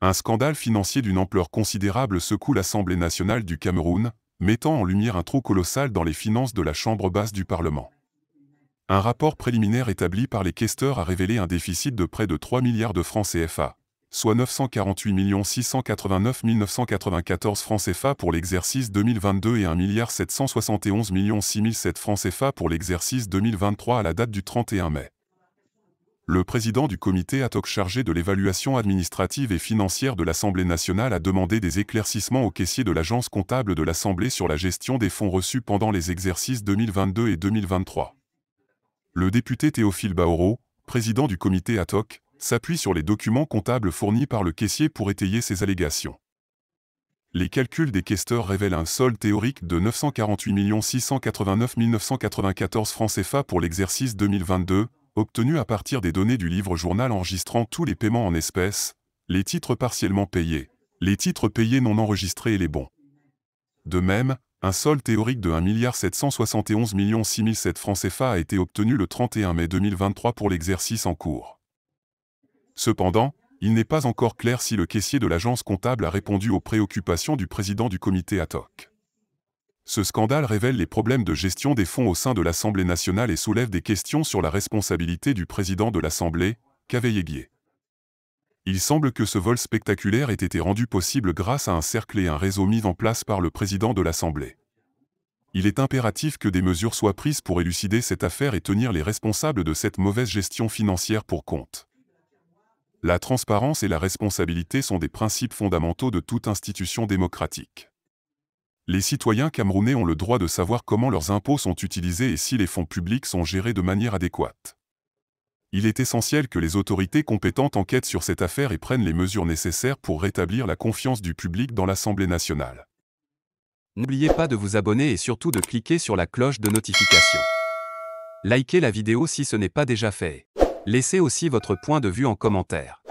Un scandale financier d'une ampleur considérable secoue l'Assemblée nationale du Cameroun, mettant en lumière un trou colossal dans les finances de la Chambre basse du Parlement. Un rapport préliminaire établi par les questeurs a révélé un déficit de près de 3 milliards de francs CFA, soit 948 689 994 francs CFA pour l'exercice 2022 et 1 771 607 francs CFA pour l'exercice 2023 à la date du 31 mai. Le président du comité ad hoc chargé de l'évaluation administrative et financière de l'Assemblée nationale a demandé des éclaircissements au caissier de l'agence comptable de l'Assemblée sur la gestion des fonds reçus pendant les exercices 2022 et 2023. Le député Théophile Baoro, président du comité ad hoc, s'appuie sur les documents comptables fournis par le caissier pour étayer ses allégations. Les calculs des questeurs révèlent un solde théorique de 948 689 994 francs CFA pour l'exercice 2022, obtenu à partir des données du livre-journal enregistrant tous les paiements en espèces, les titres partiellement payés, les titres payés non enregistrés et les bons. De même, un solde théorique de 1 771 607 francs CFA a été obtenu le 31 mai 2023 pour l'exercice en cours. Cependant, il n'est pas encore clair si le caissier de l'agence comptable a répondu aux préoccupations du président du comité ad hoc. Ce scandale révèle les problèmes de gestion des fonds au sein de l'Assemblée nationale et soulève des questions sur la responsabilité du président de l'Assemblée, Kaveh Guié. Il semble que ce vol spectaculaire ait été rendu possible grâce à un cercle et un réseau mis en place par le président de l'Assemblée. Il est impératif que des mesures soient prises pour élucider cette affaire et tenir les responsables de cette mauvaise gestion financière pour compte. La transparence et la responsabilité sont des principes fondamentaux de toute institution démocratique. Les citoyens camerounais ont le droit de savoir comment leurs impôts sont utilisés et si les fonds publics sont gérés de manière adéquate. Il est essentiel que les autorités compétentes enquêtent sur cette affaire et prennent les mesures nécessaires pour rétablir la confiance du public dans l'Assemblée nationale. N'oubliez pas de vous abonner et surtout de cliquer sur la cloche de notification. Likez la vidéo si ce n'est pas déjà fait. Laissez aussi votre point de vue en commentaire.